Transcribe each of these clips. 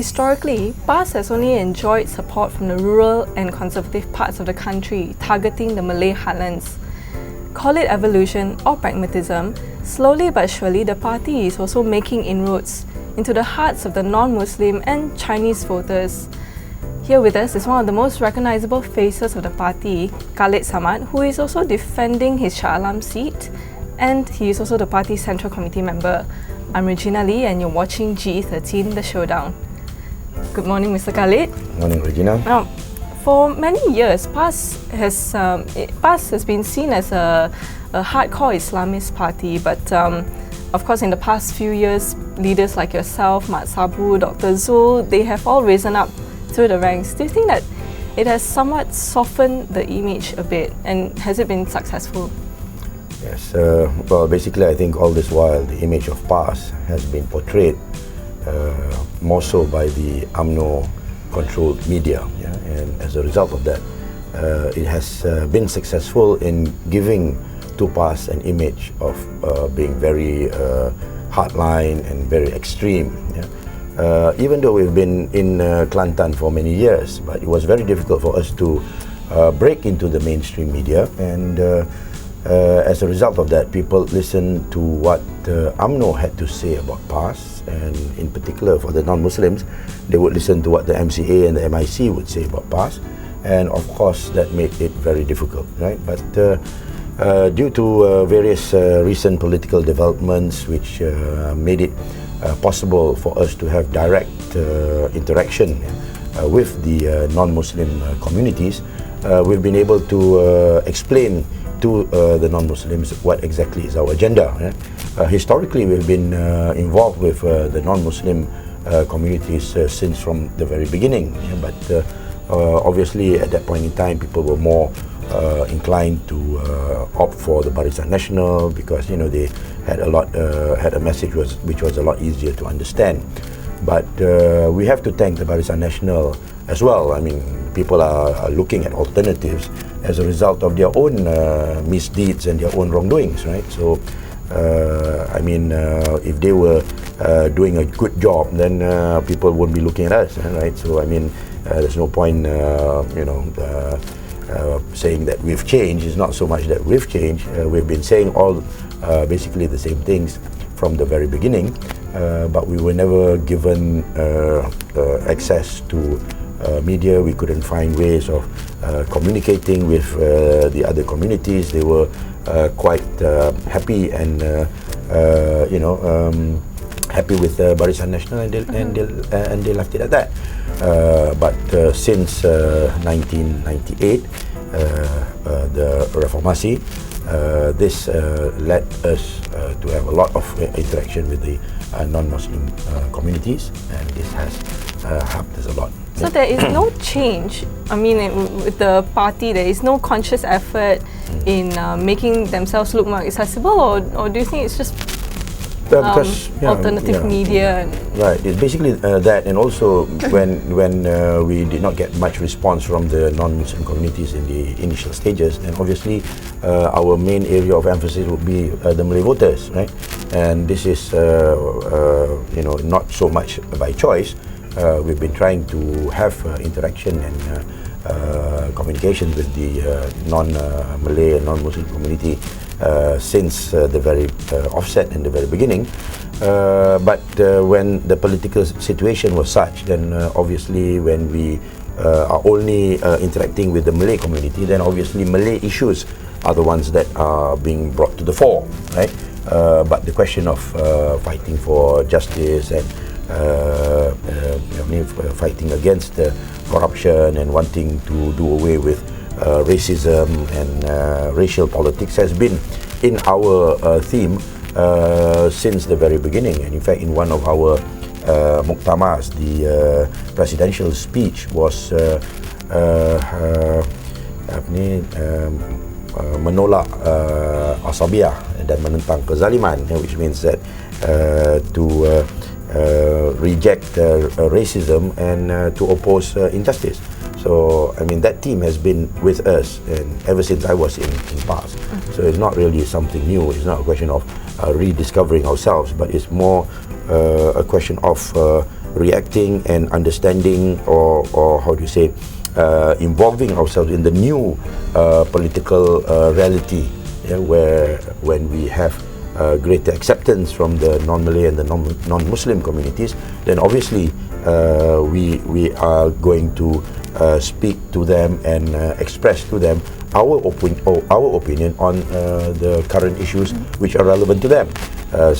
Historically, PAS has only enjoyed support from the rural and conservative parts of the country, targeting the Malay heartlands. Call it evolution or pragmatism, slowly but surely the party is also making inroads into the hearts of the non-Muslim and Chinese voters. Here with us is one of the most recognisable faces of the party, Khalid Samad, who is also defending his Shah Alam seat, and he is also the party's Central Committee member. I'm Regina Lee and you're watching GE13 The Showdown. Good morning, Mr. Khalid. Morning, Regina. Now, for many years, PAS has been seen as a hardcore Islamist party, but of course in the past few years, leaders like yourself, Mat Sabu, Dr. Zul, they have all risen up through the ranks. Do you think that it has somewhat softened the image a bit, and has it been successful? Yes, well, basically I think all this while the image of PAS has been portrayed more so by the UMNO-controlled media, and as a result of that, it has been successful in giving to PAS an image of being very hardline and very extreme. Even though we've been in Kelantan for many years, but it was very difficult for us to break into the mainstream media, and as a result of that, people listened to what UMNO had to say about PAS, and in particular for the non-Muslims, they would listen to what the MCA and the MIC would say about PAS, and of course that made it very difficult, right? But due to various recent political developments which made it possible for us to have direct interaction with the non-Muslim communities, we've been able to explain to the non-Muslims what exactly is our agenda. Historically, we've been involved with the non-Muslim communities since from the very beginning, but obviously at that point in time, people were more inclined to opt for the Barisan Nasional because they had a message which was a lot easier to understand. But we have to thank the Barisan Nasional as well. I mean, people are looking at alternatives as a result of their own misdeeds and their own wrongdoings, right? So, if they were doing a good job, then people wouldn't be looking at us, right? So, there's no point, saying that we've changed. It's not so much that we've changed. We've been saying all basically the same things from the very beginning, but we were never given access to media. We couldn't find ways of communicating with the other communities. They were quite happy and happy with Barisan Nasional, and they left it at that. But since 1998, the Reformasi, this led us to have a lot of interaction with the non-Muslim communities, and this has helped us a lot. So there is no change, with the party, there is no conscious effort in making themselves look more accessible, or do you think it's just alternative media? Right, it's basically that, and also when we did not get much response from the non-Muslim communities in the initial stages, then obviously our main area of emphasis would be the Malay voters, right? And this is not so much by choice. We've been trying to have interaction and communication with the non-Malay and non-Muslim community since the very offset in the very beginning. But when the political situation was such, then obviously when we are only interacting with the Malay community, then obviously Malay issues are the ones that are being brought to the fore, right? But the question of fighting for justice and fighting against corruption and wanting to do away with racism and racial politics has been in our theme since the very beginning. And in fact, in one of our muktamars, the presidential speech was menolak asabiah dan menentang kezaliman, which means that to reject racism and to oppose injustice. So, that team has been with us and ever since I was in PAS. So it's not really something new. It's not a question of rediscovering ourselves, but it's more a question of reacting and understanding, or how do you say, involving ourselves in the new political reality, when we have greater acceptance from the non-Malay and the non-Muslim communities, then obviously we are going to speak to them and express to them our opinion on the current issues which are relevant to them.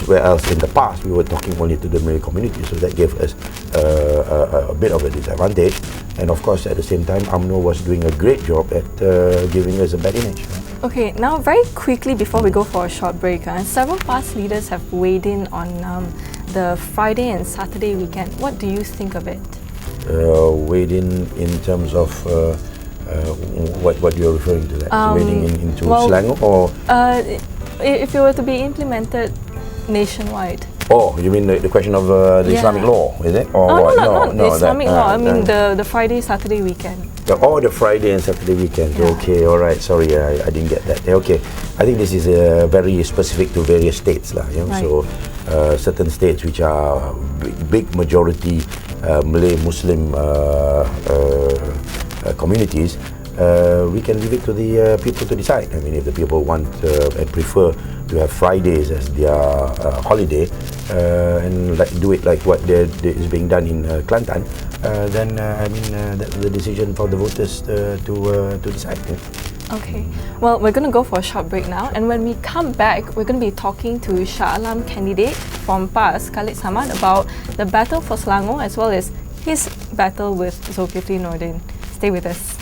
Whereas in the past we were talking only to the Malay community, so that gave us a bit of a disadvantage. And of course, at the same time, UMNO was doing a great job at giving us a bad image. Okay, now very quickly before we go for a short break, several past leaders have weighed in on the Friday and Saturday weekend. What do you think of it? Weighed in terms of what you're referring to, that wading into Selangor, or if it were to be implemented nationwide. Oh, you mean the question of the Islamic law, is it? Or no, what? not the Islamic law. I mean the Friday, Saturday weekend. The Friday and Saturday weekend. Yeah. Okay, all right. Sorry, I didn't get that. Okay, I think this is very specific to various states, lah. Right. So certain states which are big majority Malay Muslim communities, we can leave it to the people to decide. I mean, if the people want and prefer to have Fridays as their holiday, and do it like what is being done in Kelantan, then that's the decision for the voters to decide. Yeah? Okay. Well, we're going to go for a short break now, and when we come back, we're going to be talking to Shah Alam candidate from PAS, Khalid Samad, about the battle for Selangor as well as his battle with Zulkifli Nordin. Stay with us.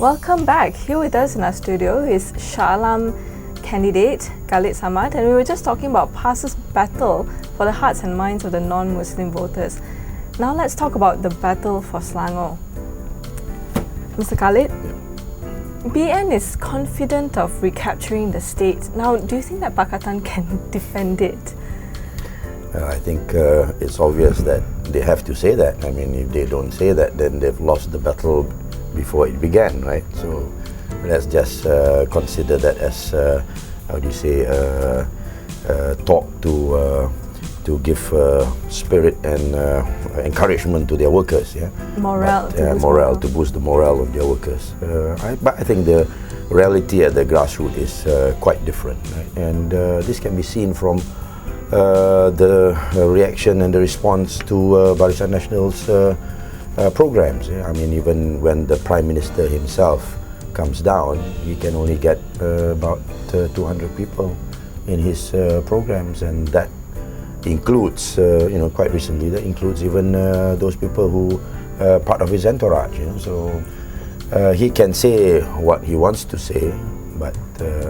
Welcome back. Here with us in our studio is Shah Alam candidate Khalid Samad, and we were just talking about PAS's battle for the hearts and minds of the non-Muslim voters. Now let's talk about the battle for Selangor. Mr. Khalid, BN is confident of recapturing the state. Now, do you think that Pakatan can defend it? I think it's obvious that they have to say that. I mean, if they don't say that, then they've lost the battle before it began, right? So let's just consider that as how do you say, talk to give spirit and encouragement to their workers, yeah. Morale to boost the morale of their workers. But I think the reality at the grassroots is quite different, right? And this can be seen from the reaction and the response to Barisan Nasional's programs. Yeah? I mean, even when the Prime Minister himself comes down, he can only get about 200 people in his programs, and that includes, quite recently, that includes even those people who are part of his entourage. So he can say what he wants to say, but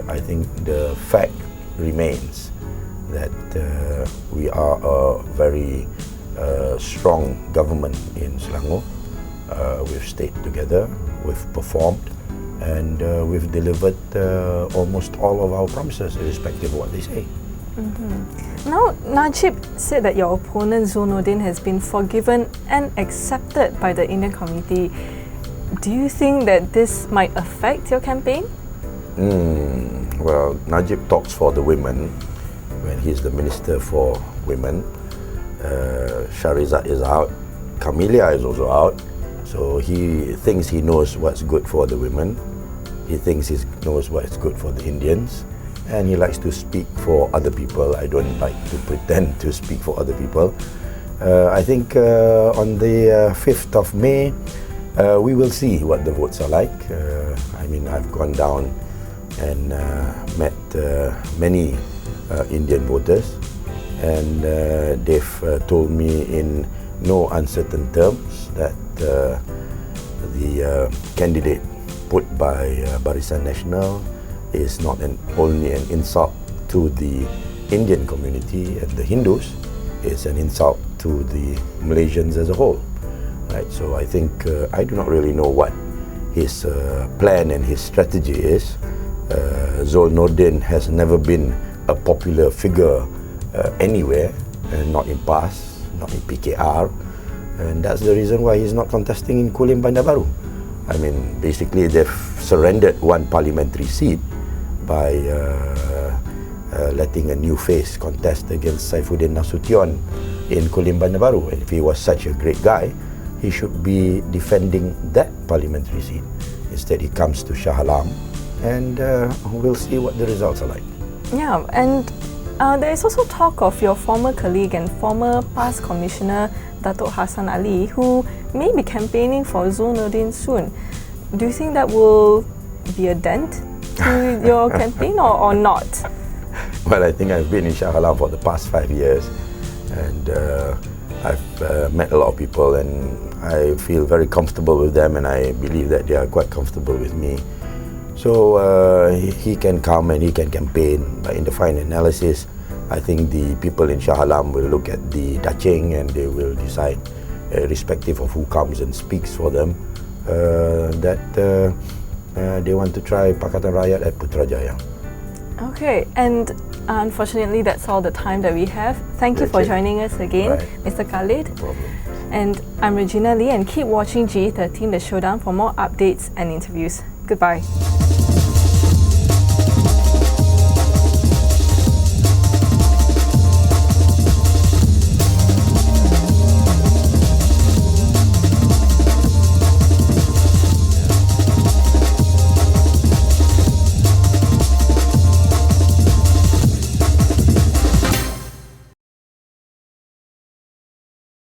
I think the fact remains that we are a very strong government in Selangor. We've stayed together, we've performed, and we've delivered almost all of our promises, irrespective of what they say. Mm-hmm. Now, Najib said that your opponent Zul Nordin has been forgiven and accepted by the Indian community. Do you think that this might affect your campaign? Well, Najib talks for the women when he's the Minister for Women. Sharizat is out, Camellia is also out, so he thinks he knows what's good for the women, he thinks he knows what's good for the Indians, and he likes to speak for other people. I don't like to pretend to speak for other people. I think on the 5th of May, we will see what the votes are like. I mean, I've gone down and met many Indian voters, and they've told me in no uncertain terms that the candidate put by Barisan Nasional is not only an insult to the Indian community and the Hindus, it's an insult to the Malaysians as a whole. Right? So I think I do not really know what his plan and his strategy is. Zul Nordin has never been a popular figure anywhere, not in PAS, not in PKR, and that's the reason why he's not contesting in Kulim Bandar Baru. I mean, basically they've surrendered one parliamentary seat by letting a new face contest against Saifuddin Nasution in Kulim Bandar Baru. And if he was such a great guy, he should be defending that parliamentary seat. Instead, he comes to Shah Alam, and we'll see what the results are like. Yeah, and there is also talk of your former colleague and former PAS Commissioner, Datuk Hassan Ali, who may be campaigning for Zul Nordin soon. Do you think that will be a dent to your campaign or not? Well, I think I've been in Shah Alam for the past 5 years, and I've met a lot of people, and I feel very comfortable with them, and I believe that they are quite comfortable with me. So he can come and he can campaign, but in the final analysis, I think the people in Shah Alam will look at the Dacheng and they will decide, irrespective of who comes and speaks for them, that they want to try Pakatan Rakyat at Putrajaya. Okay, and unfortunately that's all the time that we have. Thank you for joining us again, Mr. Khalid. No problem. And I'm Regina Lee, and keep watching GE13 The Showdown for more updates and interviews. Goodbye.